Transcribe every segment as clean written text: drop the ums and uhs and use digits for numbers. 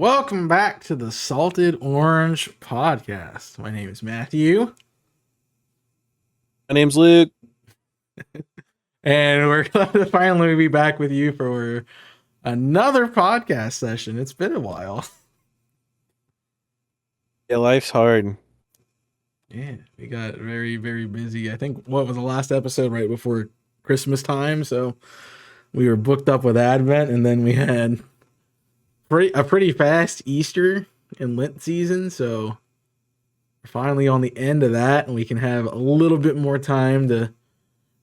Welcome back to the Salted Orange Podcast. My name is Matthew, My name's Luke. and we're glad to finally be back with you for another podcast session. It's been a while. Yeah, life's hard. Yeah, we got very, very busy. I think what was the last episode right before Christmas time? So we were booked up with Advent, and then we had a pretty fast Easter and Lent season. So we're finally on the end of that, and we can have a little bit more time to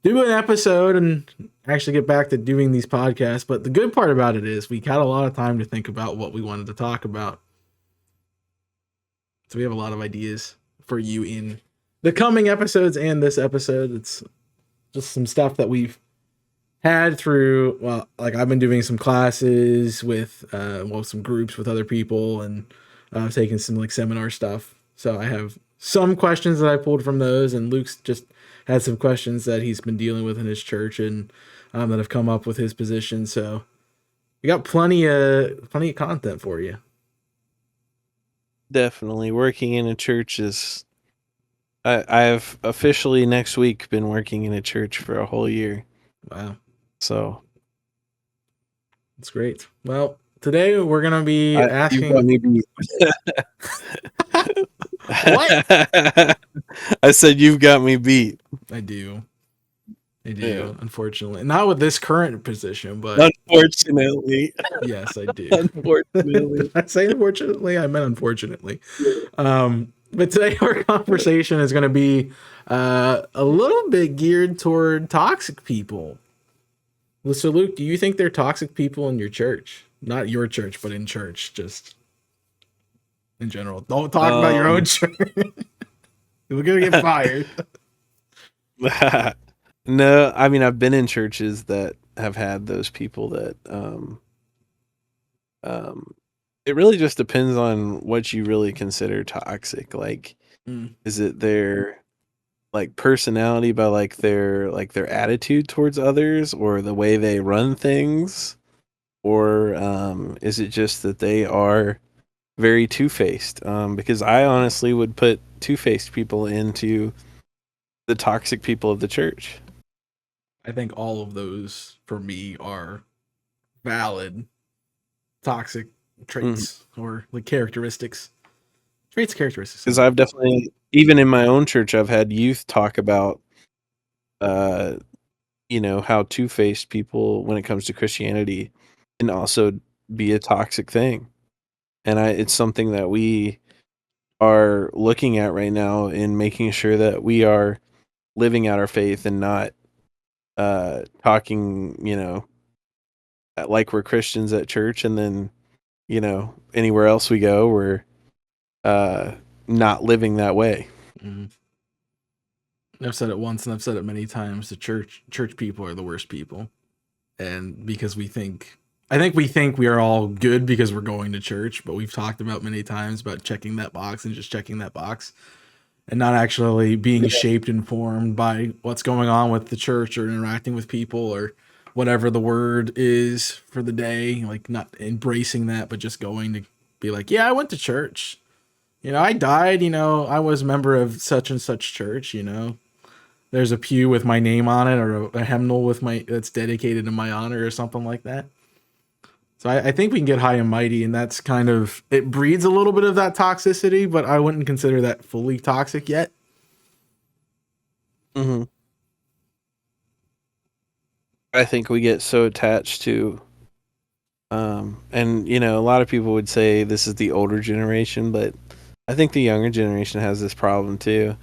do an episode and actually get back to doing these podcasts. But the good part about it is we got a lot of time to think about what we wanted to talk about. So we have a lot of ideas for you in the coming episodes and this episode. It's just some stuff that we've had through, well, like I've been doing some classes with, some groups with other people, and I've taken some like seminar stuff. So I have some questions that I pulled from those, and Luke's just had some questions that he's been dealing with in his church and that have come up with his position. So we got plenty of content for you. Definitely. Working in a church is... I've officially next week been working in a church for a whole year. Wow. So... That's great. Well, today we're going to be asking... You got me beat. What? I said you've got me beat. I do. Yeah. Unfortunately. Not with this current position, but... Unfortunately. Yes, I do. Unfortunately. Did I say unfortunately? I meant unfortunately. But today our conversation is going to be a little bit geared toward toxic people. So, Luke, do you think they're toxic people in your church? Not your church, but in church, just in general. Don't talk about your own church. We're going to get fired. No, I mean, I've been in churches that have had those people that it really just depends on what you really consider toxic. Like, is it their like personality by like their attitude towards others, or the way they run things, or is it just that they are very two-faced? Because I honestly would put two-faced people into the toxic people of the church. I think all of those for me are valid toxic traits or like characteristics. Characteristics. Because I've definitely, even in my own church, I've had youth talk about, how two-faced people, when it comes to Christianity, can also be a toxic thing. And it's something that we are looking at right now in making sure that we are living out our faith and not talking, like we're Christians at church, and then, anywhere else we go, we're not living that way. I've said it once and I've said it many times. The church people are the worst people. And because I think we think we are all good because we're going to church, but we've talked about many times about checking that box and just checking that box and not actually being shaped and formed by what's going on with the church or interacting with people or whatever the word is for the day. Like, not embracing that, but just going to be like, yeah, I went to church. I died, I was a member of such and such church, There's a pew with my name on it, or a hymnal that's dedicated in my honor or something like that. So I think we can get high and mighty, and that's kind of, it breeds a little bit of that toxicity, but I wouldn't consider that fully toxic yet. I think we get so attached to, and a lot of people would say this is the older generation, but I think the younger generation has this problem too,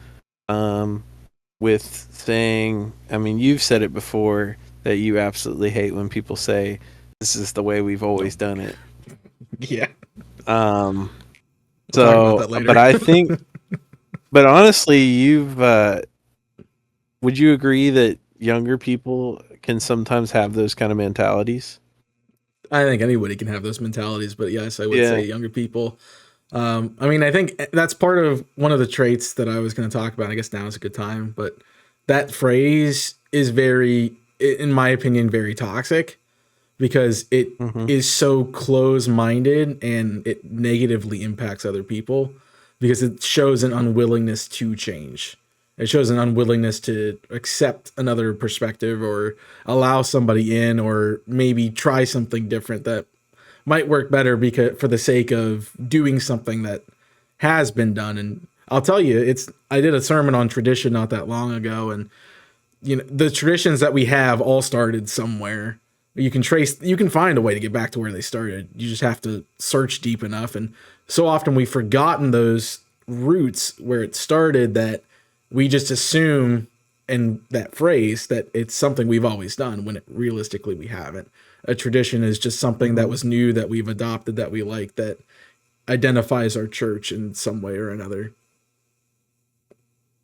with saying, I mean, you've said it before that you absolutely hate when people say, this is the way we've always done it. Yeah. We'll talk about that later. But I think, but honestly, would you agree that younger people can sometimes have those kind of mentalities? I think anybody can have those mentalities, but yes, I would say younger people. I mean, I think that's part of one of the traits that I was going to talk about. I guess now is a good time, but that phrase is very, in my opinion, very toxic, because it Mhm. is so close-minded and it negatively impacts other people because it shows an unwillingness to change. It shows an unwillingness to accept another perspective or allow somebody in or maybe try something different that might work better because for the sake of doing something that has been done. And I'll tell you, it's I did a sermon on tradition not that long ago, and the traditions that we have all started somewhere. You can find a way to get back to where they started. You just have to search deep enough. And so often we've forgotten those roots where it started that we just assume in that phrase that it's something we've always done when realistically we haven't. A tradition is just something that Mhm. was new that we've adopted that we like that identifies our church in some way or another.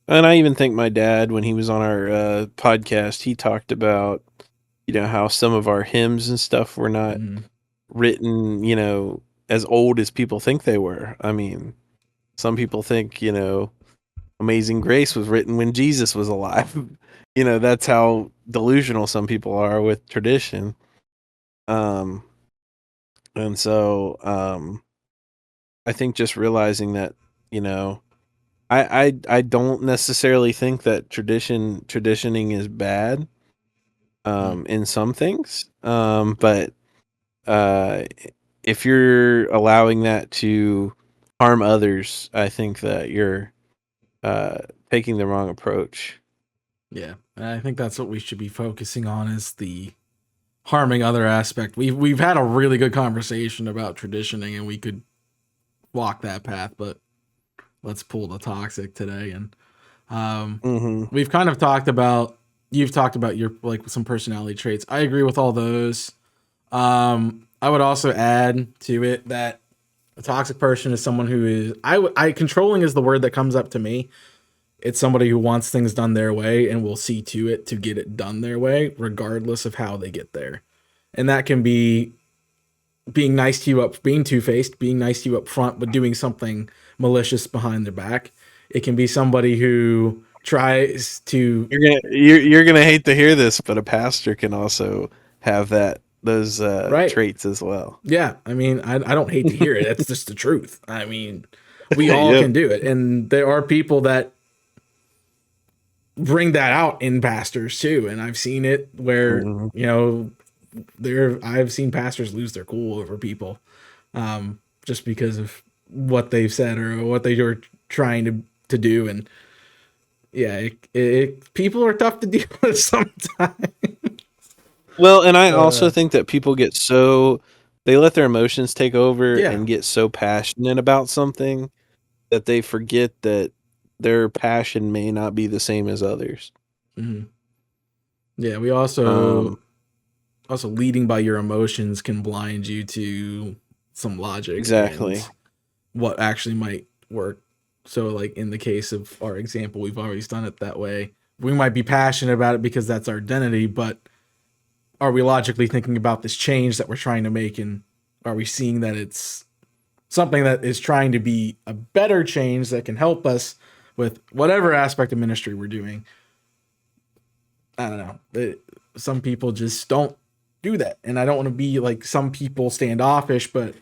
And I even think my dad, when he was on our podcast, he talked about, how some of our hymns and stuff were not Mm-hmm. written, as old as people think they were. I mean, some people think, Amazing Grace was written when Jesus was alive. That's how delusional some people are with tradition. Um, and so I think just realizing that, you know, I don't necessarily think that traditioning is bad in some things. But uh if you're allowing that to harm others, I think that you're uh taking the wrong approach. Yeah, and I think that's what we should be focusing on is the harming other aspect. We've had a really good conversation about traditioning, and we could walk that path, but let's pull the toxic today. And Mhm. we've kind of talked about you've talked about your like some personality traits. I agree with all those. I would also add to it that a toxic person is someone who is I controlling is the word that comes up to me. It's somebody who wants things done their way and will see to it to get it done their way, regardless of how they get there. And that can be being nice to you up, being two faced, being nice to you up front, but doing something malicious behind their back. It can be somebody who tries to You're gonna hate to hear this, but a pastor can also have those right. traits as well. Yeah, I mean, I don't hate to hear it. That's just the truth. I mean, we all Yep. can do it, and there are people that bring that out in pastors too. And I've seen it where Mhm. I've seen pastors lose their cool over people, just because of what they've said or what they were trying to do. And yeah, people are tough to deal with sometimes. Well, and I also Uh, think that people they let their emotions take over yeah. and get so passionate about something that they forget that their passion may not be the same as others. Mhm. Yeah, we also Um, leading by your emotions can blind you to some logic and exactly. what actually might work. So, like in the case of our example, we've always done it that way. We might be passionate about it because that's our identity, but are we logically thinking about this change that we're trying to make? And are we seeing that it's something that is trying to be a better change that can help us with whatever aspect of ministry we're doing? I don't know. Some people just don't do that. And I don't want to be like some people standoffish, but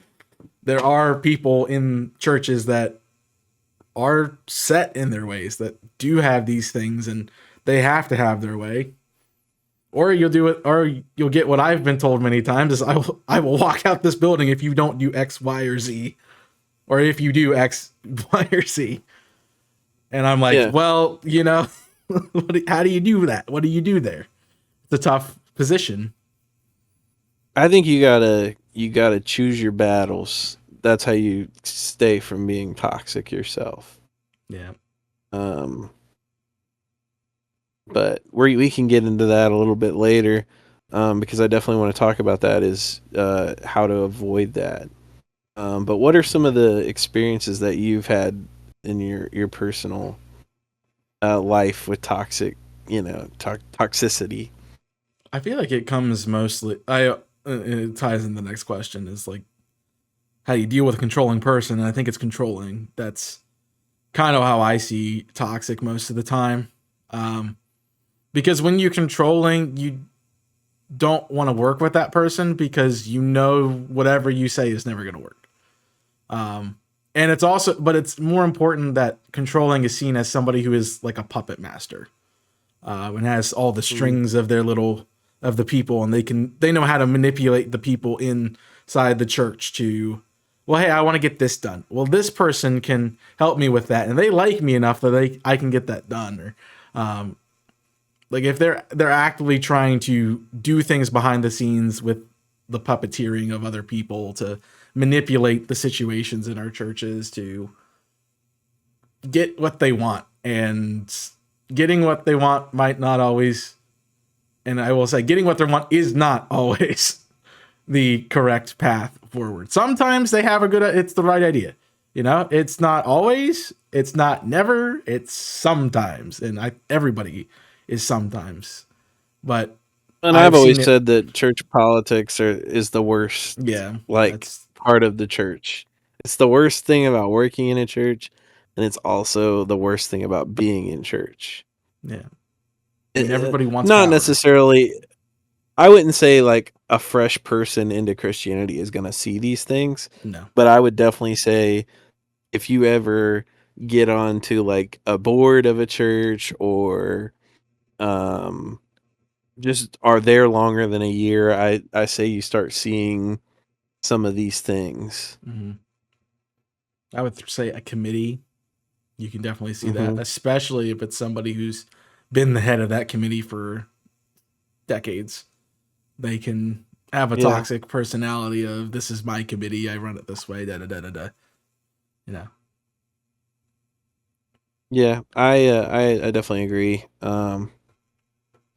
there are people in churches that are set in their ways that do have these things and they have to have their way. Or you'll do it, or you'll get what I've been told many times is I will walk out this building if you don't do X, Y, or Z, or if you do X, Y, or Z. And I'm like, Yeah. well, how do you do that? What do you do there? It's a tough position. I think you gotta choose your battles. That's how you stay from being toxic yourself. Yeah. Um, but we can get into that a little bit later, because I definitely want to talk about that is how to avoid that. But what are some of the experiences that you've had in your personal life with toxicity? I feel like it comes mostly. It ties in the next question is like how you deal with a controlling person. And I think it's controlling. That's kind of how I see toxic most of the time. Because when you're controlling, don't want to work with that person because you know whatever you say is never going to work. And it's also, but it's more important that controlling is seen as somebody who is like a puppet master, and has all the strings of of the people, and they know how to manipulate the people inside the church to, well, hey, I want to get this done. Well, this person can help me with that, and they like me enough that I can get that done. Or, like if they're actively trying to do things behind the scenes with the puppeteering of other people to manipulate the situations in our churches to get what they want, and getting what they want might not always, and I will say getting what they want is not always the correct path forward. Sometimes they have it's the right idea. It's not always, it's not never, it's sometimes. And everybody is sometimes, but And I've always said that church politics is the worst. Yeah. Part of the church. It's the worst thing about working in a church, and it's also the worst thing about being in church. Yeah. And everybody wants not power. Necessarily. I wouldn't say like a fresh person into Christianity is going to see these things. No. But I would definitely say if you ever get onto like a board of a church or just are there longer than a year, I say you start seeing some of these things. Mm-hmm. I would say a committee. You can definitely see that, especially if it's somebody who's been the head of that committee for decades. They can have a toxic personality of, this is my committee, I run it this way, da da da da da. Yeah, I definitely agree.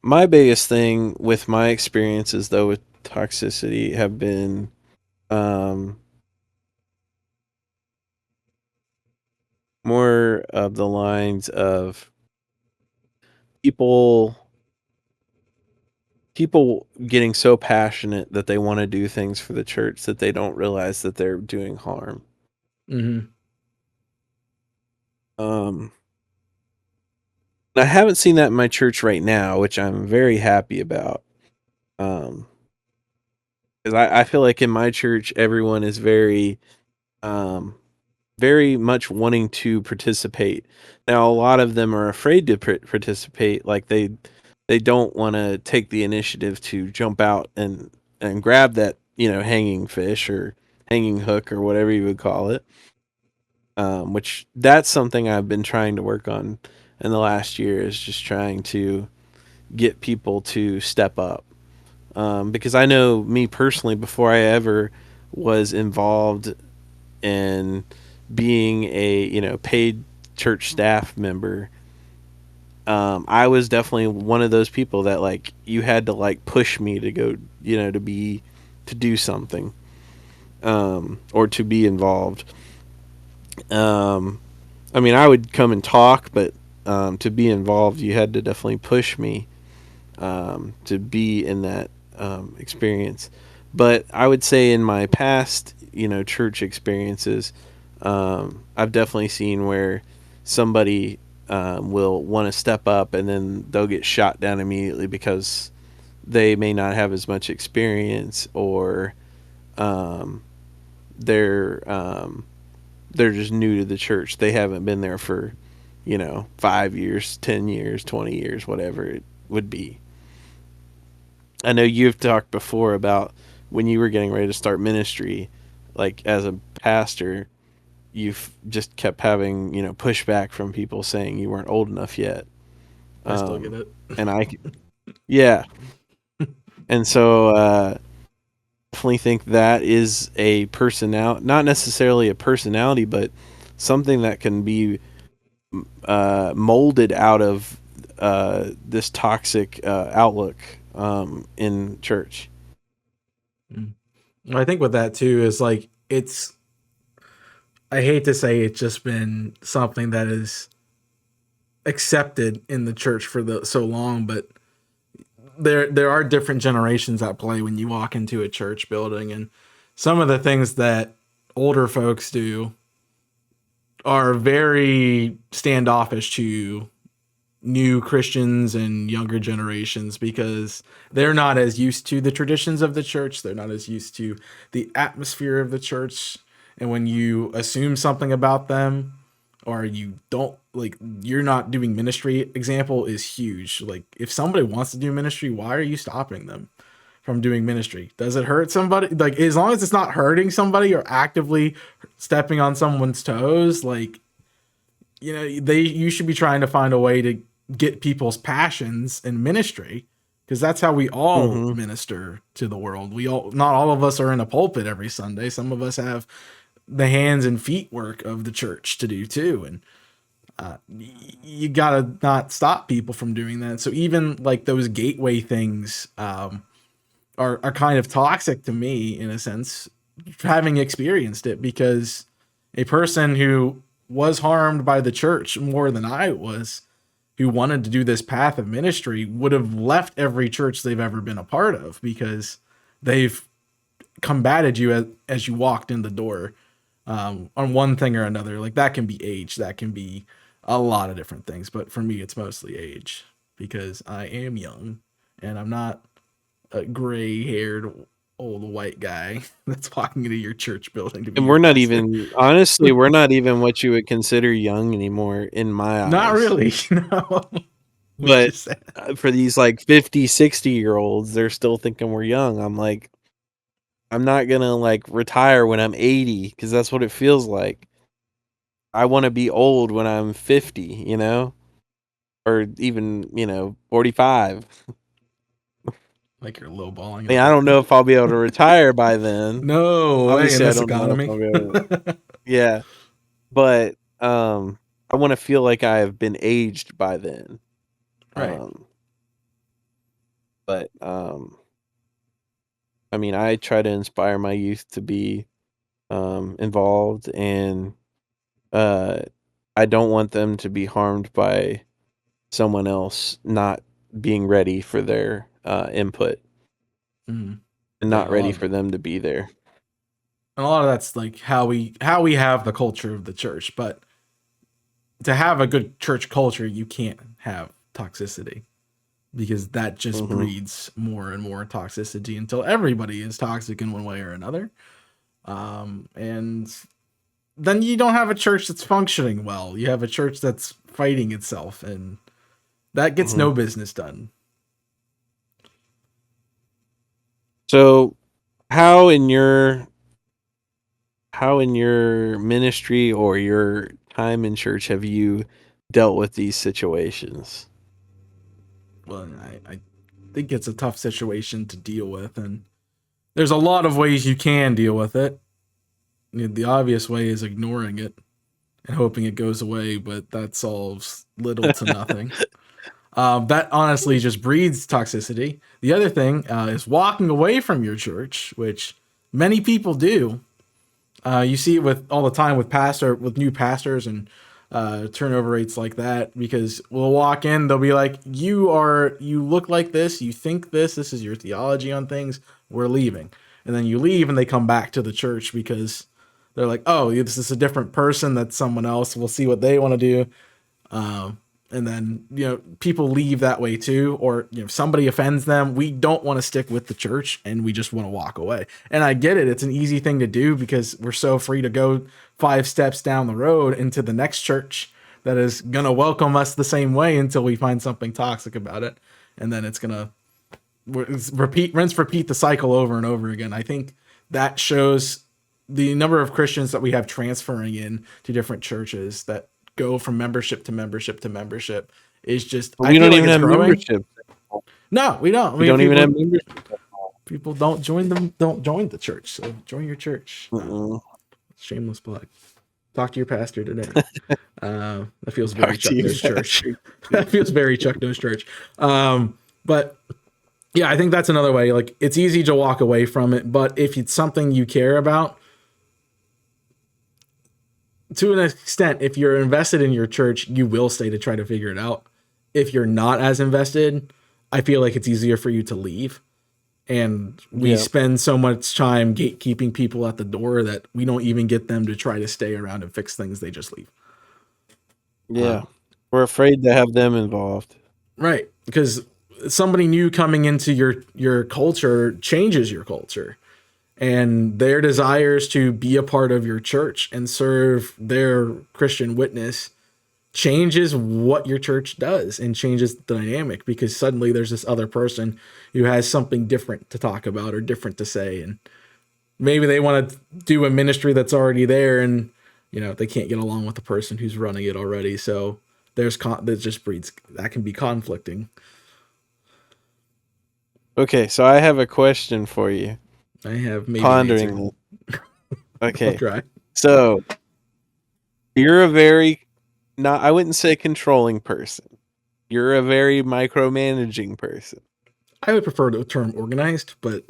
My biggest thing with my experiences though with toxicity have been more of the lines of people getting so passionate that they want to do things for the church that they don't realize that they're doing harm. I haven't seen that in my church right now, which I'm very happy about. Because I feel like in my church, everyone is very much wanting to participate. Now, a lot of them are afraid to participate. Like they don't want to take the initiative to jump out and grab that, hanging fish or hanging hook or whatever you would call it. Which that's something I've been trying to work on in the last year, is just trying to get people to step up. Because I know me personally, before I ever was involved in being a paid church staff member, I was definitely one of those people that like you had to like push me to go, to do something, or to be involved. I mean, I would come and talk, but to be involved, you had to definitely push me to be in that experience. But I would say in my past, church experiences, I've definitely seen where somebody will want to step up and then they'll get shot down immediately because they may not have as much experience, or they're just new to the church. They haven't been there for 5 years, 10 years, 20 years, whatever it would be. I know you've talked before about when you were getting ready to start ministry, like as a pastor, you've just kept having, pushback from people saying you weren't old enough yet. I still get it. And yeah. And so, definitely think that is a personality, not necessarily a personality, but something that can be molded out of this toxic outlook in church. I think with that too is like, I hate to say it's just been something that is accepted in the church for so long, but there are different generations at play when you walk into a church building, and some of the things that older folks do are very standoffish to new Christians and younger generations because they're not as used to the traditions of the church. They're not as used to the atmosphere of the church. And when you assume something about them or you don't like, you're not doing ministry, example is huge. Like if somebody wants to do ministry, why are you stopping them from doing ministry? Does it hurt somebody? Like as long as it's not hurting somebody or actively stepping on someone's toes, like, you know, you should be trying to find a way to get people's passions in ministry, because that's how we all Mm-hmm. minister to the world. We all, not all of us are in a pulpit every Sunday. Some of us have the hands and feet work of the church to do too, and you gotta not stop people from doing that. So even like those gateway things are kind of toxic to me in a sense, having experienced it, because a person who was harmed by the church more than I was, who wanted to do this path of ministry, would have left every church they've ever been a part of because they've combated you as you walked in the door on one thing or another. Like that can be age, that can be a lot of different things, but for me it's mostly age because I am young and I'm not a gray-haired old white guy that's walking into your church building to be And your we're not pastor. even, honestly, we're not even what you would consider young anymore in my Not eyes. really, no. Which But is sad. for these like 50, 60-year-olds, they're still thinking we're young. I'm like, I'm not gonna like retire when I'm 80 because that's what it feels like. I want to be old when I'm 50, you know, or even 45. Like you're lowballing I mean, it I there. don't know if I'll be able to retire by then. No way in Obviously, I this don't know if economy. I'll be able to. Yeah, but I want to feel like I have been aged by then. Right. But I mean, I try to inspire my youth to be involved, and I don't want them to be harmed by someone else not being ready for their input Mhm. and Yeah, not ready for them to be there. and a lot of that's like how we have the culture of the church. But to have a good church culture, you can't have toxicity, because that just Mm-hmm. breeds more and more toxicity until everybody is toxic in one way or another. And then you don't have a church that's functioning well. You have a church that's fighting itself, and that gets Mm-hmm. no business done. So, how in your ministry or your time in church have you dealt with these situations? Well, I think it's a tough situation to deal with, and there's a lot of ways you can deal with it. The obvious way is ignoring it and hoping it goes away, but that solves little to nothing. That honestly just breeds toxicity. The other thing is walking away from your church, which many people do. You see it with all the time with new pastors and turnover rates like that, because we'll walk in, they'll be like, you look like this, you think this is your theology on things, we're leaving. And then you leave and they come back to the church because they're like, oh, this is a different person, that's someone else, we'll see what they want to do. And then people leave that way too, or somebody offends them, we don't want to stick with the church and we just want to walk away. And I get it, it's an easy thing to do because we're so free to go 5 steps down the road into the next church that is gonna welcome us the same way until we find something toxic about it, and then it's gonna repeat the cycle over and over again. I think that shows the number of Christians that we have transferring in to different churches that go from membership to membership to membership is just, But I we feel don't like even it's have growing. membership. No, we don't. I We mean, don't even have membership. people don't join the church. So join your church. Mm-mm. Shameless plug. Talk to your pastor today. That feels very Talk to Chuck you, Nose Church. pastor. That feels very Chuck Nose Church. But yeah, I think that's another way. Like, it's easy to walk away from it, but if it's something you care about, to an extent, if you're invested in your church, you will stay to try to figure it out. If you're not as invested, I feel like it's easier for you to leave. And we Yeah. spend so much time gatekeeping people at the door that we don't even get them to try to stay around and fix things. They just leave. Yeah. We're afraid to have them involved. Right, because somebody new coming into your culture changes your culture, and their desires to be a part of your church and serve their Christian witness changes what your church does and changes the dynamic, because suddenly there's this other person who has something different to talk about or different to say, and maybe they want to do a ministry that's already there, and they can't get along with the person who's running it already. So that just breeds, that can be conflicting. Okay, so I have a question for you. I have maybe pondering. Okay, I'll try. So you're a very, not, I wouldn't say controlling person. You're a very micromanaging person. I would prefer the term organized, but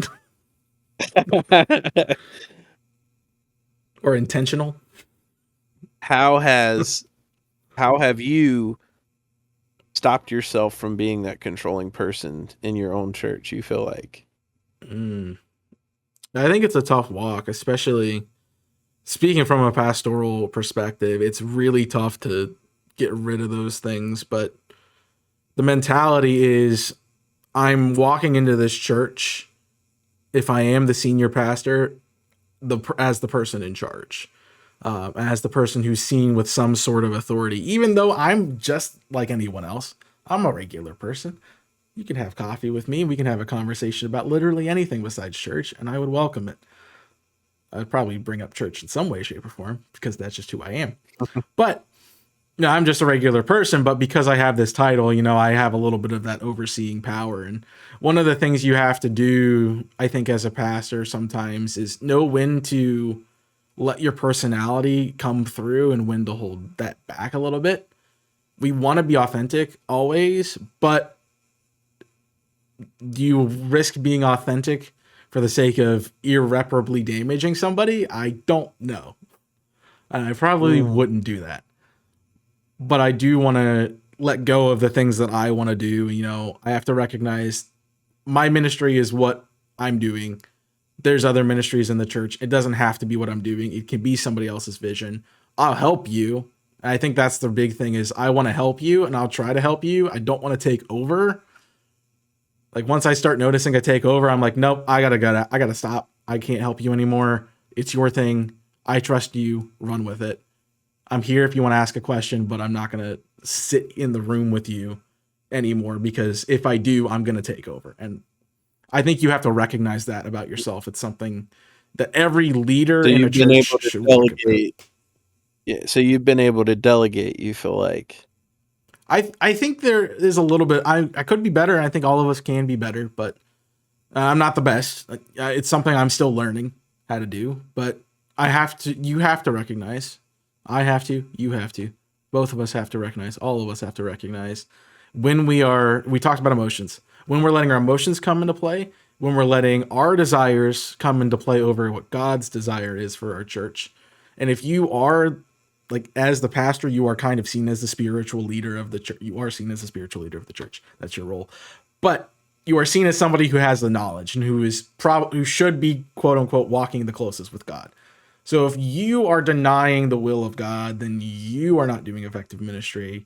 or intentional. How have you stopped yourself from being that controlling person in your own church, you feel like? I think it's a tough walk, especially speaking from a pastoral perspective. It's really tough to get rid of those things, but the mentality is, I'm walking into this church, if I am the senior pastor, as the person in charge, as the person who's seen with some sort of authority, even though I'm just like anyone else. I'm a regular person. You can have coffee with me. We can have a conversation about literally anything besides church, and I would welcome it. I'd probably bring up church in some way, shape, or form, because that's just who I am. But I'm just a regular person, but because I have this title, I have a little bit of that overseeing power. And one of the things you have to do, I think, as a pastor sometimes is know when to let your personality come through and when to hold that back a little bit. We want to be authentic always, but do you risk being authentic for the sake of irreparably damaging somebody? I don't know. And I probably wouldn't do that. But I do want to let go of the things that I want to do. I have to recognize my ministry is what I'm doing. There's other ministries in the church. It doesn't have to be what I'm doing. It can be somebody else's vision. I'll help you. I think that's the big thing, is I want to help you, and I'll try to help you. I don't want to take over. Like, once I start noticing I take over, I'm like, nope, I gotta stop. I can't help you anymore. It's your thing. I trust you. Run with it. I'm here if you want to ask a question, but I'm not going to sit in the room with you anymore, because if I do, I'm going to take over. And I think you have to recognize that about yourself. It's something that every leader in a church should delegate. Yeah, so you've been able to delegate, you feel like? I think there is a little bit. I could be better, and I think all of us can be better, but I'm not the best. It's something I'm still learning how to do, but you have to recognize. I have to, you have to, both of us have to recognize, all of us have to recognize when we talked about emotions, when we're letting our emotions come into play, when we're letting our desires come into play over what God's desire is for our church. And if you are, like, as the pastor, you are kind of seen as the spiritual leader of the church. You are seen as the spiritual leader of the church. That's your role. But you are seen as somebody who has the knowledge and who should be, quote unquote, walking the closest with God. So if you are denying the will of God, then you are not doing effective ministry,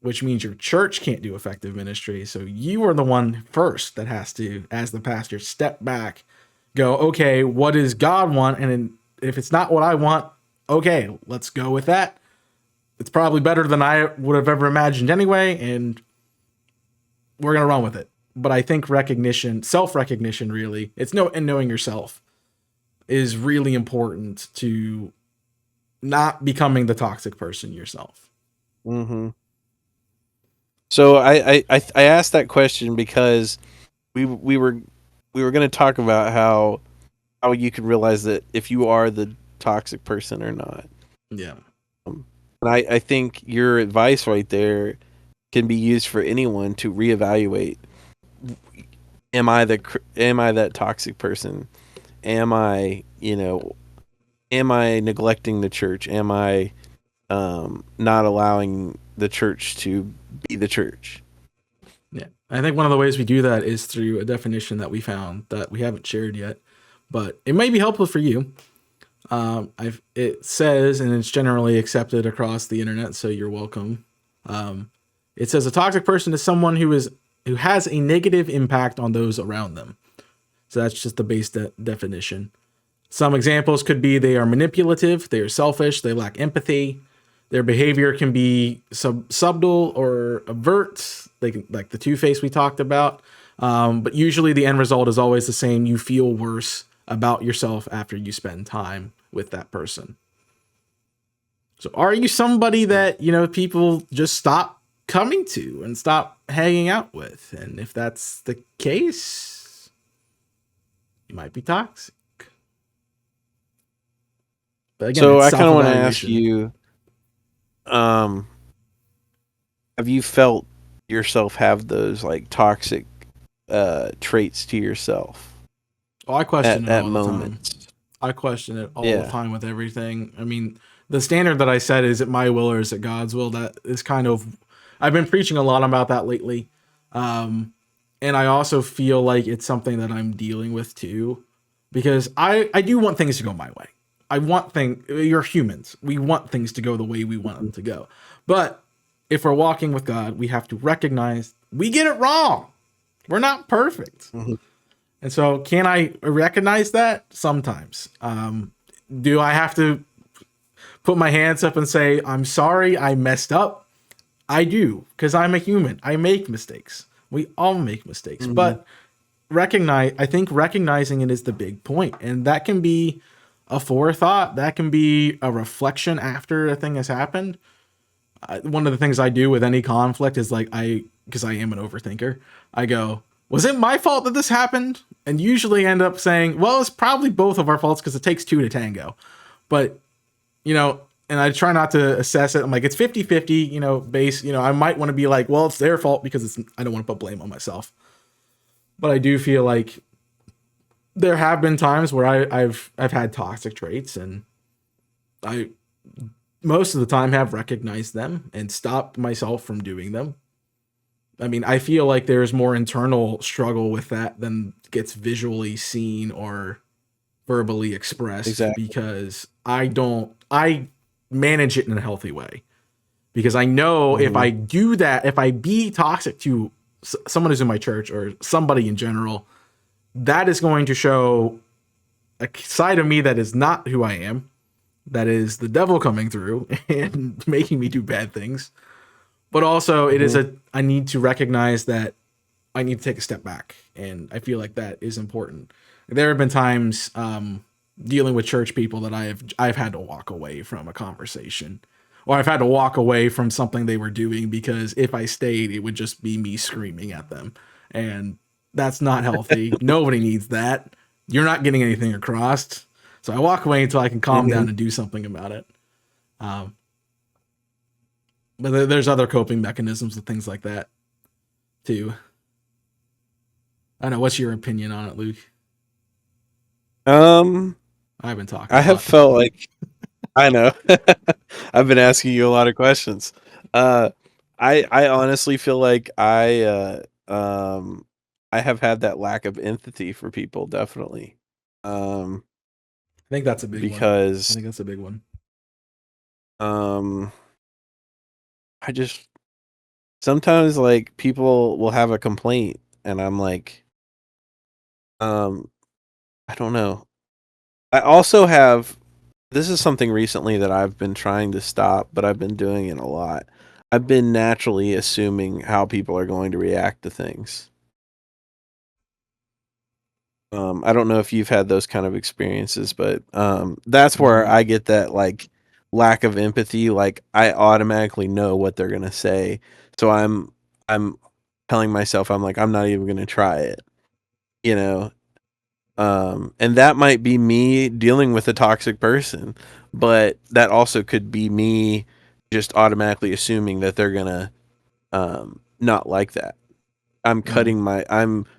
which means your church can't do effective ministry. So you are the one first that has to, as the pastor, step back, go, okay, what does God want? And if it's not what I want, okay, let's go with that. It's probably better than I would have ever imagined anyway, and we're going to run with it. But I think self-recognition really, and knowing yourself is really important to not becoming the toxic person yourself. Mm-hmm. So I asked that question because we were going to talk about how you can realize that if you are the toxic person or not. Yeah. And I think your advice right there can be used for anyone to reevaluate. Am I that toxic person? Am I neglecting the church? Am I not allowing the church to be the church? Yeah. I think one of the ways we do that is through a definition that we found that we haven't shared yet, but it may be helpful for you. It says, and it's generally accepted across the internet, so you're welcome It says a toxic person is someone who has a negative impact on those around them. So that's just the base definition. Some examples could be they are manipulative, they are selfish, they lack empathy. Their behavior can be subtle or overt, like the two-face we talked about. But usually the end result is always the same. You feel worse about yourself after you spend time with that person. So are you somebody that, people just stop coming to and stop hanging out with? And if that's the case, you might be toxic. But again, so I kind of want to ask you, have you felt yourself have those like toxic traits to yourself? Oh, I question it all moments. the time. I question it all the time with everything. I mean, the standard that I said, is it my will or is it God's will? That is kind of, I've been preaching a lot about that lately. And I also feel like it's something that I'm dealing with too, because I do want things to go my way. You're humans. We want things to go the way we want them to go. But if we're walking with God, we have to recognize we get it wrong. We're not perfect. Mm-hmm. And so can I recognize that? Sometimes. Do I have to put my hands up and say, I'm sorry, I messed up? I do, because I'm a human. I make mistakes. We all make mistakes. Mm-hmm. But I think recognizing it is the big point. And that can be a forethought. That can be a reflection after a thing has happened. One of the things I do with any conflict is because I am an overthinker, I go, was it my fault that this happened? And usually end up saying, well, it's probably both of our faults because it takes two to tango. But, and I try not to assess it. I'm like, it's 50-50, base, I might want to be like, well, it's their fault because I don't want to put blame on myself. But I do feel like there have been times where I've had toxic traits, and I most of the time have recognized them and stopped myself from doing them. I mean, I feel like there's more internal struggle with that than gets visually seen or verbally expressed. Exactly. Because I manage it in a healthy way. Because I know if I do that, if I be toxic to someone who's in my church or somebody in general, that is going to show a side of me that is not who I am. That is the devil coming through and making me do bad things. But also it is I need to recognize that I need to take a step back. And I feel like that is important. There have been times dealing with church people that I've had to walk away from a conversation, or I've had to walk away from something they were doing because if I stayed, it would just be me screaming at them. And that's not healthy. Nobody needs that. You're not getting anything across. So I walk away until I can calm down and do something about it. But there's other coping mechanisms and things like that too. I don't know. What's your opinion on it, Luke? I've been talking. I have felt like I know. I've been asking you a lot of questions. I honestly feel like I have had that lack of empathy for people, definitely. I think that's a big one. I think that's a big one. I just sometimes like people will have a complaint and I'm like, I don't know. I also have, this is something recently that I've been trying to stop, but I've been doing it a lot. I've been naturally assuming how people are going to react to things. I don't know if you've had those kind of experiences, but that's where I get that like lack of empathy. Like I automatically know what they're gonna say, so I'm telling myself I'm like I'm not even gonna try it, and that might be me dealing with a toxic person, but that also could be me just automatically assuming that they're gonna not like that. I'm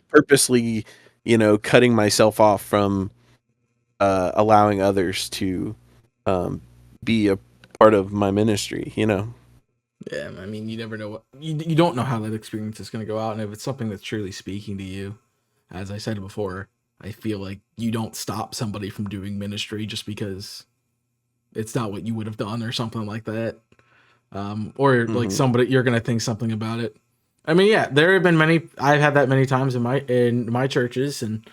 purposely cutting myself off from allowing others to be a part of my ministry, Yeah, I mean, you never know what you don't know how that experience is going to go out, and if it's something that's truly speaking to you, as I said before, I feel like you don't stop somebody from doing ministry just because it's not what you would have done or something like that. or like somebody you're gonna think something about it. I mean, yeah, there have been many. I've had that many times in my churches, and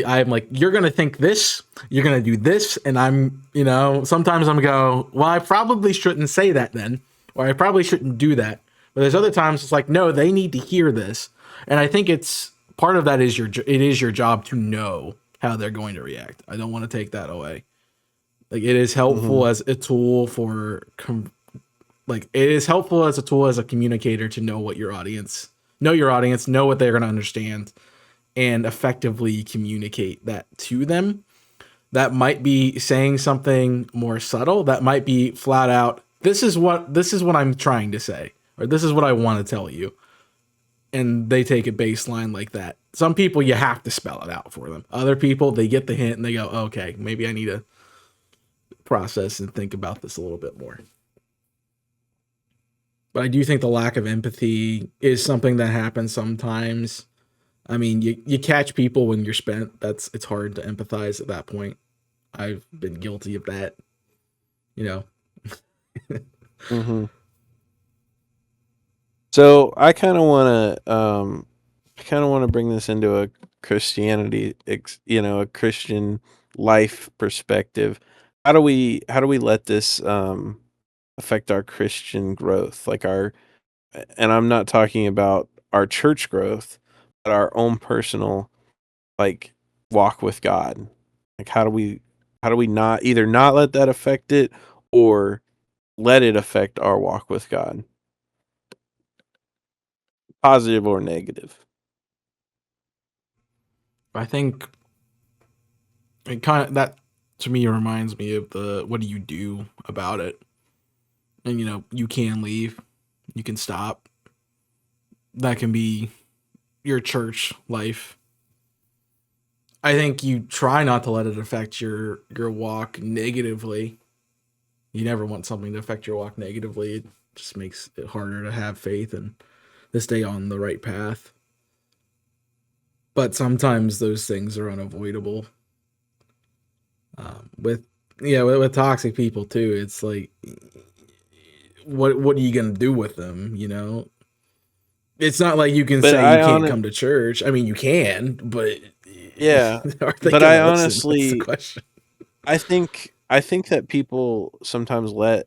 I'm like, you're gonna think this, you're gonna do this, and sometimes I'm go, well, I probably shouldn't say that then, or I probably shouldn't do that. But there's other times it's like, no, they need to hear this, and I think it's part of that is it is your job to know how they're going to react. I don't want to take that away. Like it is helpful as a tool it is helpful as a tool as a communicator to know what your audience, know what they're going to understand, and effectively communicate that to them. That might be saying something more subtle. That might be flat out, this is what I'm trying to say, or this is what I want to tell you. And they take a baseline like that. Some people you have to spell it out for them. Other people, they get the hint and they go, okay, maybe I need to process and think about this a little bit more. But I do think the lack of empathy is something that happens sometimes. I mean, you catch people when you're spent. It's hard to empathize at that point. I've been guilty of that. So I kind of want to bring this into a Christianity, a Christian life perspective. How do we let this affect our Christian growth? And I'm not talking about our church growth, but our own personal walk with God. Like how do we not let that affect it, or let it affect our walk with God? Positive or negative? I think it kind of that to me reminds me of the what do you do about it? And you can leave, you can stop. That can be your church life. I think you try not to let it affect your walk negatively. You never want something to affect your walk negatively. It just makes it harder to have faith and to stay on the right path. But sometimes those things are unavoidable. With toxic people too, it's like, what are you gonna do with them? It's not like you can say you can't come to church. I mean, you can, but yeah. But I honestly, that's the question. I think that people sometimes and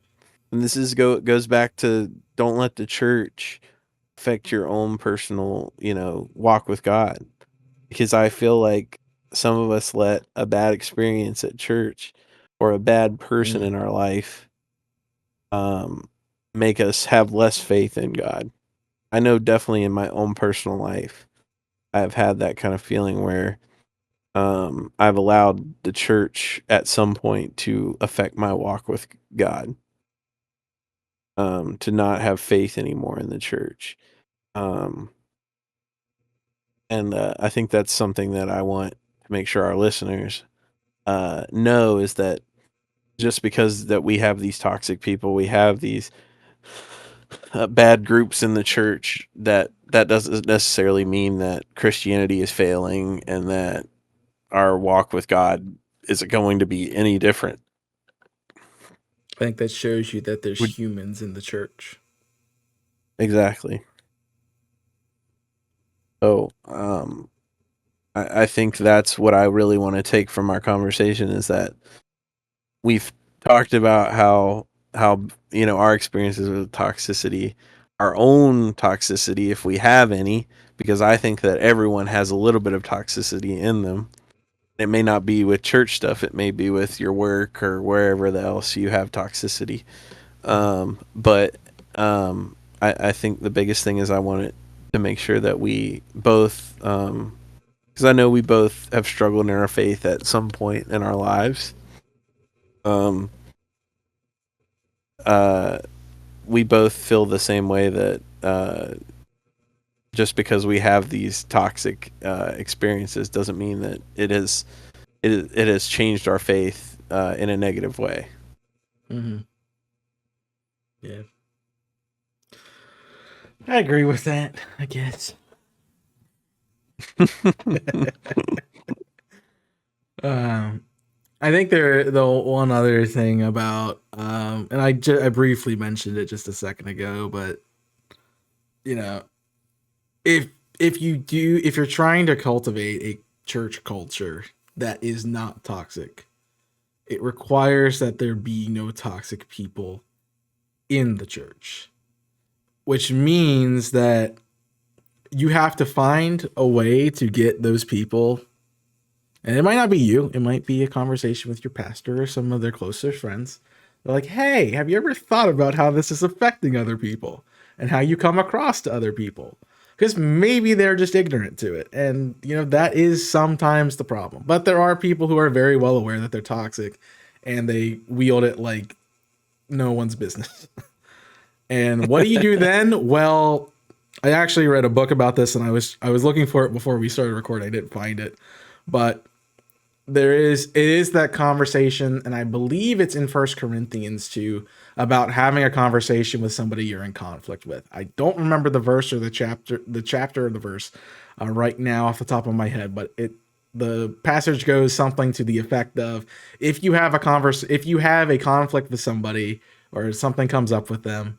this goes back to, don't let the church affect your own personal, walk with God. Because I feel like some of us let a bad experience at church or a bad person in our life make us have less faith in God. I know definitely in my own personal life, I've had that kind of feeling where I've allowed the church at some point to affect my walk with God, to not have faith anymore in the church. And I think that's something that I want to make sure our listeners know, is that just because that we have these toxic people, we have these bad groups in the church, that doesn't necessarily mean that Christianity is failing and that our walk with God is going to be any different. I think that shows you that there's humans in the church. Exactly. So, I think that's what I really want to take from our conversation, is that we've talked about how our experiences with toxicity, our own toxicity, if we have any, because I think that everyone has a little bit of toxicity in them. It may not be with church stuff, it may be with your work or wherever else you have toxicity. But I think the biggest thing is I wanted to make sure that we both, because I know we both have struggled in our faith at some point in our lives. We both feel the same way, that just because we have these toxic experiences doesn't mean that it has changed our faith in a negative way. Yeah, I agree with that, I guess. I think the one other thing about and I briefly mentioned it just a second ago, but you know, if if you're trying to cultivate a church culture that is not toxic, it requires that there be no toxic people in the church, which means that you have to find a way to get those people. And it might not be you, it might be a conversation with your pastor or some of their closer friends. They're like, hey, have you ever thought about how this is affecting other people and how you come across to other people? Because maybe they're just ignorant to it. And, that is sometimes the problem. But there are people who are very well aware that they're toxic and they wield it like no one's business. And what do you do then? Well, I actually read a book about this and I was looking for it before we started recording. I didn't find it. But it is that conversation, and I believe it's in First Corinthians too, about having a conversation with somebody you're in conflict with. I don't remember the verse or the chapter or the verse right now off the top of my head, but the passage goes something to the effect of, if you have a conflict with somebody or something comes up with them,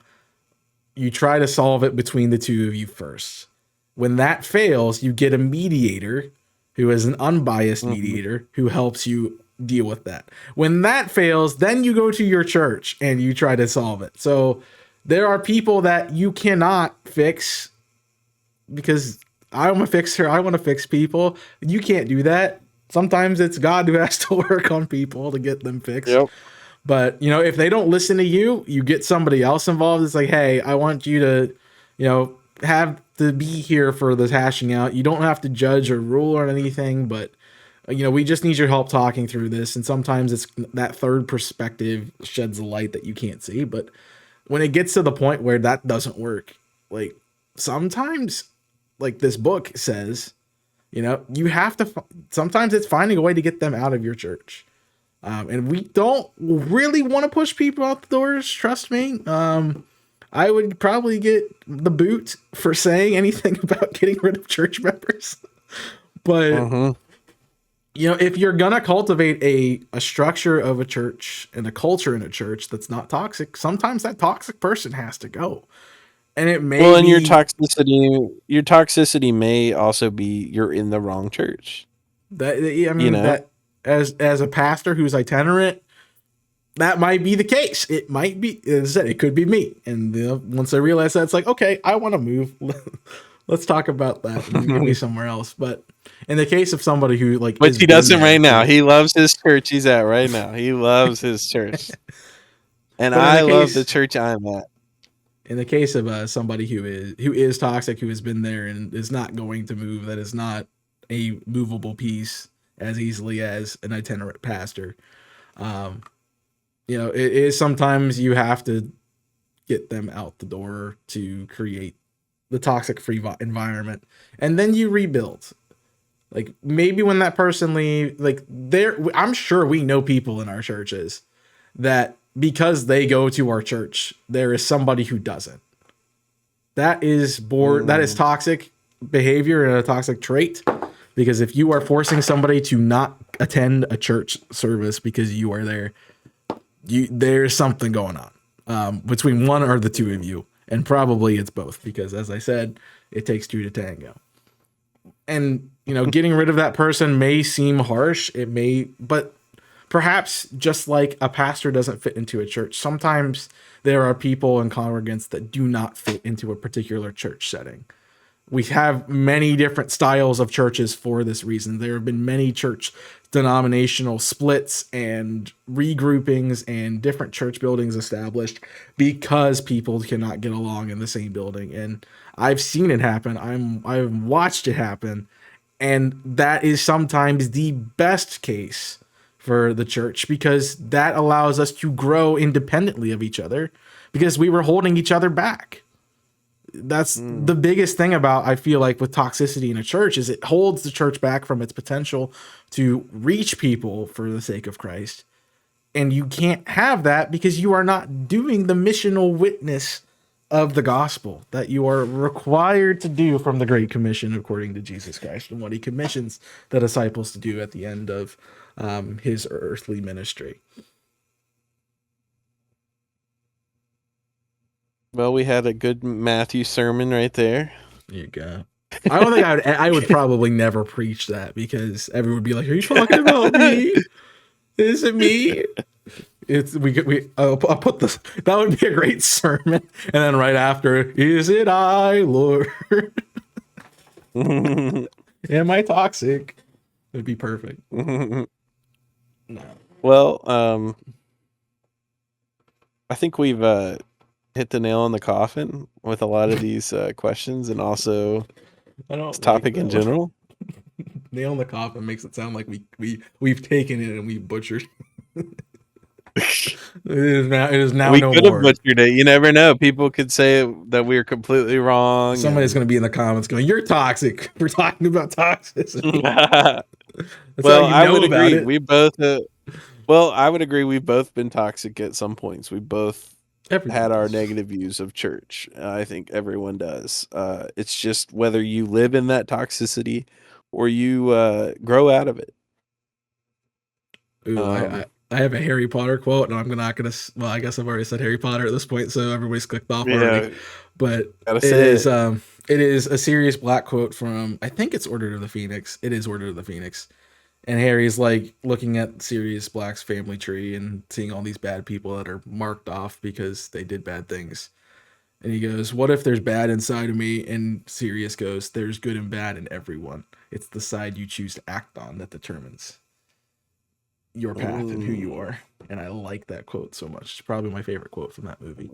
you try to solve it between the two of you first. When that fails, you get a mediator who is an unbiased mediator who helps you deal with that. When that fails, then you go to your church and you try to solve it. So there are people that you cannot fix because I'm a fixer. I want to fix people. You can't do that. Sometimes it's God who has to work on people to get them fixed. Yep. But, if they don't listen to you, you get somebody else involved. It's like, hey, I want you to, have to be here for this hashing out. You don't have to judge or rule or anything, but we just need your help talking through this. And sometimes it's that third perspective sheds a light that you can't see. But when it gets to the point where that doesn't work, like sometimes, like this book says, you have to, sometimes it's finding a way to get them out of your church. And we don't really want to push people out the doors. Trust me. I would probably get the boot for saying anything about getting rid of church members. But, if you're going to cultivate a structure of a church and a culture in a church that's not toxic, sometimes that toxic person has to go. And it may and your toxicity may also be you're in the wrong church. That as a pastor who's itinerant, that might be the case. It might be, as I said, it could be me. And once I realize that, it's like, okay, I want to move. Let's talk about that and maybe somewhere else. But in the case of somebody who but he doesn't right now. He loves his church he's at right now. He loves his church. And I love the church I'm at. In the case of somebody who is toxic, who has been there and is not going to move, that is not a movable piece as easily as an itinerant pastor. It is sometimes you have to get them out the door to create the toxic free environment, and then you rebuild. Like maybe when that person leaves, I'm sure we know people in our churches that because they go to our church, there is somebody who doesn't. That is that is toxic behavior and a toxic trait. Because if you are forcing somebody to not attend a church service because you are there, there's something going on between one or the two of you. And probably it's both, because as I said, it takes two to tango. And, getting rid of that person may seem harsh. It may, but perhaps just like a pastor doesn't fit into a church, sometimes there are people and congregants that do not fit into a particular church setting. We have many different styles of churches for this reason. There have been many church denominational splits and regroupings and different church buildings established because people cannot get along in the same building. And I've seen it happen. I've watched it happen. And that is sometimes the best case for the church, because that allows us to grow independently of each other, because we were holding each other back. That's the biggest thing about, I feel like, with toxicity in a church, is it holds the church back from its potential to reach people for the sake of Christ. And you can't have that because you are not doing the missional witness of the gospel that you are required to do from the Great Commission according to Jesus Christ and what he commissions the disciples to do at the end of his earthly ministry. Well, we had a good Matthew sermon right there. There you go. I don't think I would probably never preach that because everyone would be like, "Are you talking about me? Is it me?" I'll put this. That would be a great sermon, and then right after, "Is it I, Lord? Am I toxic?" It'd be perfect. No. Well, I think we've hit the nail on the coffin with a lot of these questions, and also this topic in general. Nail in the coffin makes it sound like we've taken it and we butchered. It is now we no could more. have butchered it. You never know. People could say that we were completely wrong. Somebody's going to be in the comments going, "You're toxic. We're talking about toxicity." Well, I would agree. We both. Well, I would agree. We've both been toxic at some points. We both had our negative views of church. I think everyone does. It's just whether you live in that toxicity or you grow out of it. Ooh, I have a Harry Potter quote, and I'm not gonna. Well, I guess I've already said Harry Potter at this point, so everybody's clicked off already. But it is a Sirius Black quote from, I think it's Order of the Phoenix. It is Order of the Phoenix, and Harry's like looking at Sirius Black's family tree and seeing all these bad people that are marked off because they did bad things. And he goes, "What if there's bad inside of me?" And Sirius goes, "There's good and bad in everyone. It's the side you choose to act on that determines your path and who you are." And I like that quote so much. It's probably my favorite quote from that movie.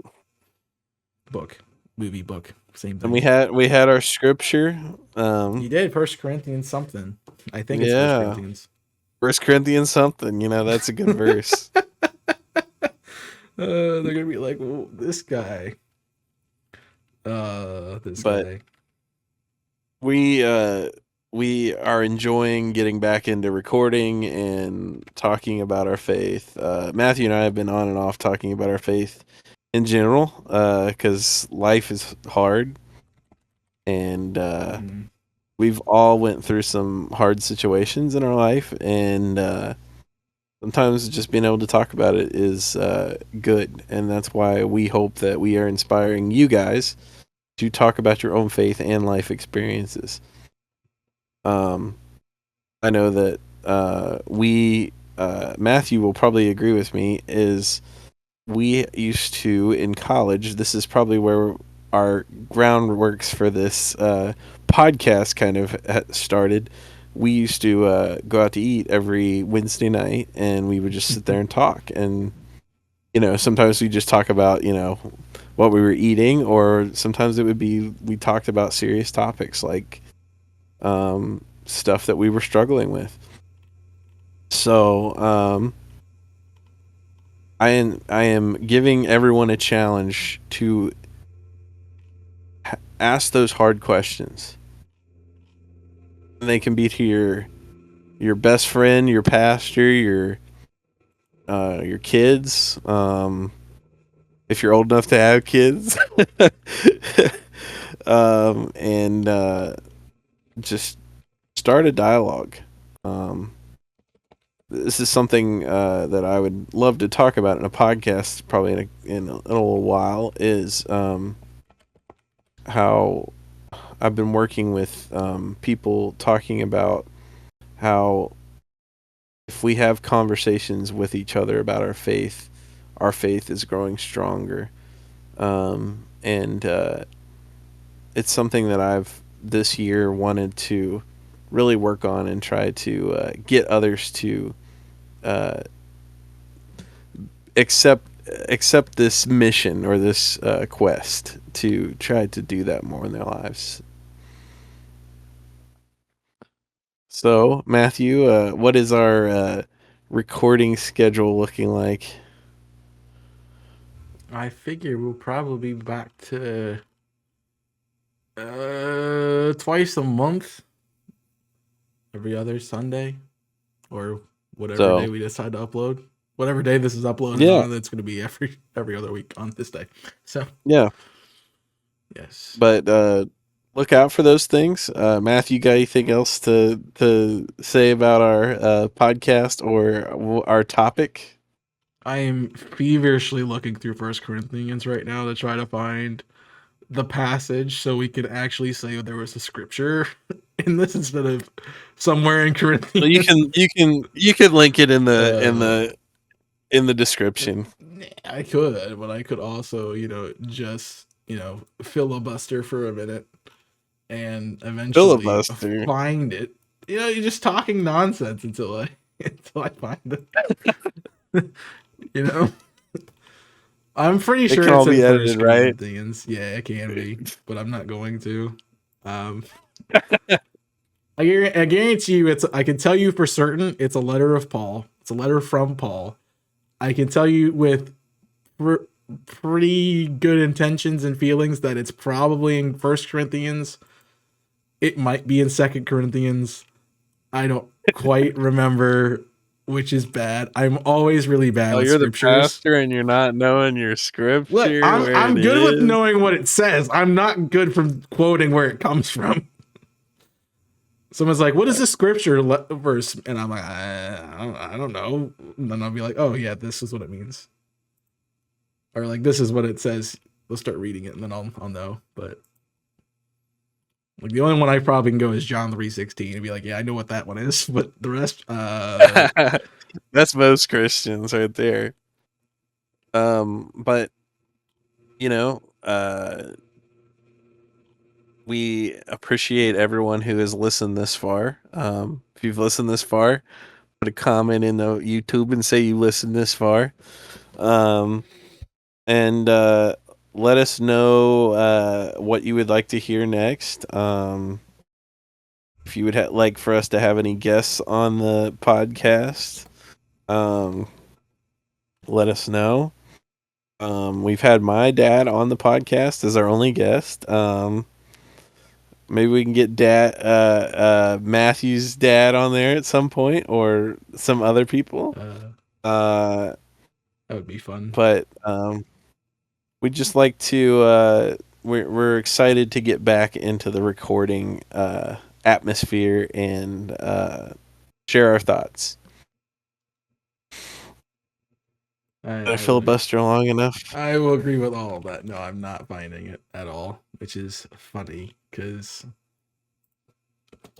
Book. Same thing. And we had our scripture. He did 1 Corinthians something. I think it's 1 Corinthians. 1 Corinthians something. That's a good verse. They're gonna be like, "Well, this guy." Guy. We are enjoying getting back into recording and talking about our faith. Matthew and I have been on and off talking about our faith in general, because life is hard, and we've all went through some hard situations in our life, and sometimes just being able to talk about it is good, and that's why we hope that we are inspiring you guys to talk about your own faith and life experiences. I know that Matthew will probably agree with me, is we used to, in college, this is probably where our groundworks for this podcast kind of started. We used to go out to eat every Wednesday night, and we would just sit there and talk. And, sometimes we just talk about, what we were eating, or sometimes it would be we talked about serious topics like stuff that we were struggling with. So I am giving everyone a challenge to ask those hard questions. They can be to your best friend, your pastor, your kids, if you're old enough to have kids, and just start a dialogue. This is something that I would love to talk about in a podcast, probably in a little while, is how I've been working with people talking about how if we have conversations with each other about our faith is growing stronger. And it's something that I've this year wanted to really work on and try to get others to accept this mission or this quest to try to do that more in their lives. So, Matthew, what is our recording schedule looking like? I figure we'll probably be back to twice a month, every other Sunday, or whatever day we decide to upload. Whatever day this is uploaded on, it's going to be every other week on this day. So yeah, yes. But look out for those things. Matthew, got anything else to say about our podcast or our topic? I am feverishly looking through First Corinthians right now to try to find the passage so we could actually say there was a scripture in this instead of somewhere in Well, you Corinthians. can link it in the Uh, in the description. I could, but I could also, just, filibuster for a minute and eventually Filibuster. find it. You're just talking nonsense until I until I find it. you know, I'm pretty It sure can all it's in be First edited, right? Corinthians. Yeah, it can be, but I'm not going to. Um, I guarantee you, I can tell you for certain, it's a letter of Paul. It's a letter from Paul. I can tell you with pr- pretty good intentions and feelings that it's probably in First Corinthians. It might be in Second Corinthians. I don't quite remember, which is bad. I'm always really bad Oh, with you're the scriptures. pastor and you're not knowing your Look, scripture I'm where it I'm good with is. knowing what it says. I'm not good from quoting where it comes from. Someone's like, "What is this scripture verse?" And I'm like, I don't know." And then I'll be like, "Oh yeah, this is what it means," or like, "This is what it says." We'll start reading it, and then I'll know. But like the only one I probably can go is John 3:16 and be like, "Yeah, I know what that one is," but the rest, That's most Christians right there. But you know, we appreciate everyone who has listened this far. If you've listened this far, put a comment in the YouTube and say you listened this far. And let us know what you would like to hear next. If you would like for us to have any guests on the podcast, let us know. We've had my dad on the podcast as our only guest. Maybe we can get Matthew's dad on there at some point, or some other people. that would be fun. But we'd just like to. We're excited to get back into the recording atmosphere and share our thoughts. I filibuster long enough. I will agree with all of that. No, I'm not finding it at all, which is funny because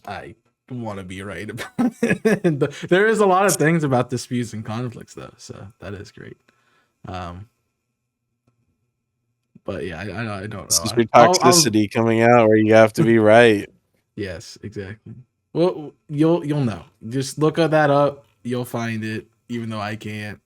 I want to be right about it. There is a lot of things about disputes and conflicts, though, so that is great. But yeah, I don't know. This is your toxicity coming out, where you have to be right. Yes, exactly. Well, you'll know. Just look at that up. You'll find it, even though I can't.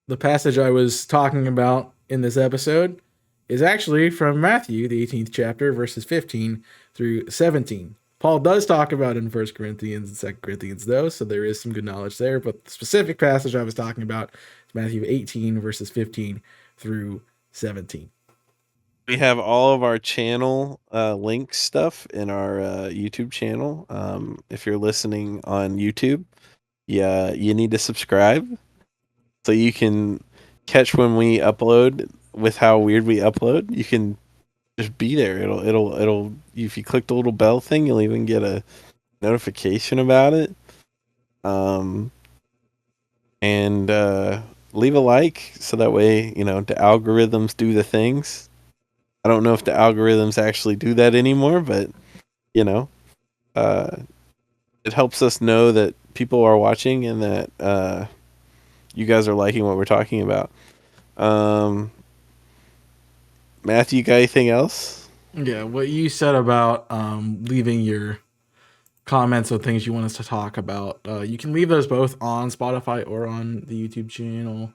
The passage I was talking about in this episode is actually from Matthew, the 18th chapter, verses 15 through 17. Paul does talk about it in 1 Corinthians and 2 Corinthians, though, so there is some good knowledge there. But the specific passage I was talking about is Matthew 18, verses 15 through 17. We have all of our channel link stuff in our YouTube channel. If you're listening on YouTube, yeah, you need to subscribe so you can catch when we upload. With how weird we upload, you can just be there. It'll. If you click the little bell thing, you'll even get a notification about it. And leave a like so that way the algorithms do the things. I don't know if the algorithms actually do that anymore, but it helps us know that people are watching and that you guys are liking what we're talking about. Matthew, got anything else? Yeah, what you said about leaving your comments on things you want us to talk about, you can leave those both on Spotify or on the YouTube channel.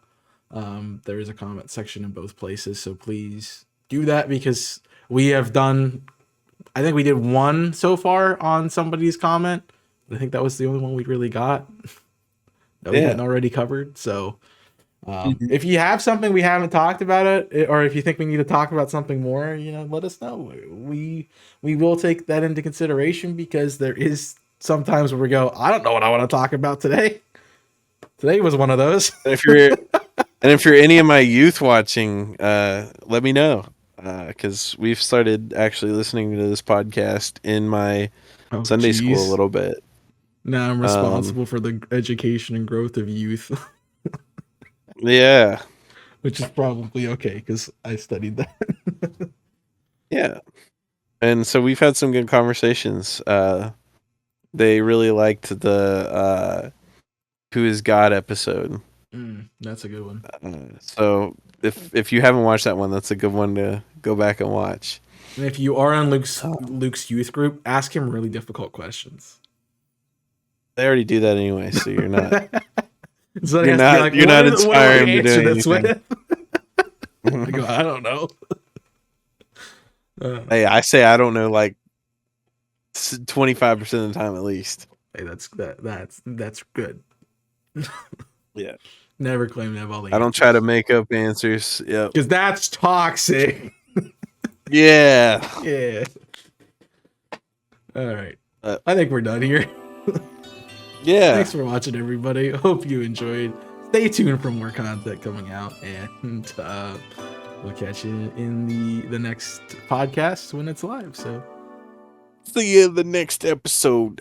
There is a comment section in both places, so please do that, because we have done, I think we did one so far on somebody's comment. I think that was the only one we really got that we hadn't already covered. So if you have something we haven't talked about it, or if you think we need to talk about something more, let us know. We will take that into consideration, because there is sometimes where we go, I don't know what I want to talk about today. Today was one of those. If you're any of my youth watching, let me know. because we've started actually listening to this podcast in my Oh, Sunday school a jeez. little bit. Now I'm Um, responsible for the education and growth of youth, yeah, which is probably okay because I studied that. yeah, and so we've had some good conversations. They really liked the "Who Is God" episode. That's a good one. So if you haven't watched that one, that's a good one to go back and watch. And if you are on Luke's youth group, ask him really difficult questions. They already do that anyway, so you're not So you're he has to be not like, you're not what do I inspiring to answer do this anything. with? I go, I don't know. Hey, I say I don't know like 25% of the time at least. Hey, that's good. Yeah. Never claim to have all the I don't try to make up answers. Yep. because that's toxic. Yeah. Yeah. All right. I think we're done here. Yeah. Thanks for watching, everybody. Hope you enjoyed. Stay tuned for more content coming out, and we'll catch you in the next podcast when it's live. So See you in the next episode.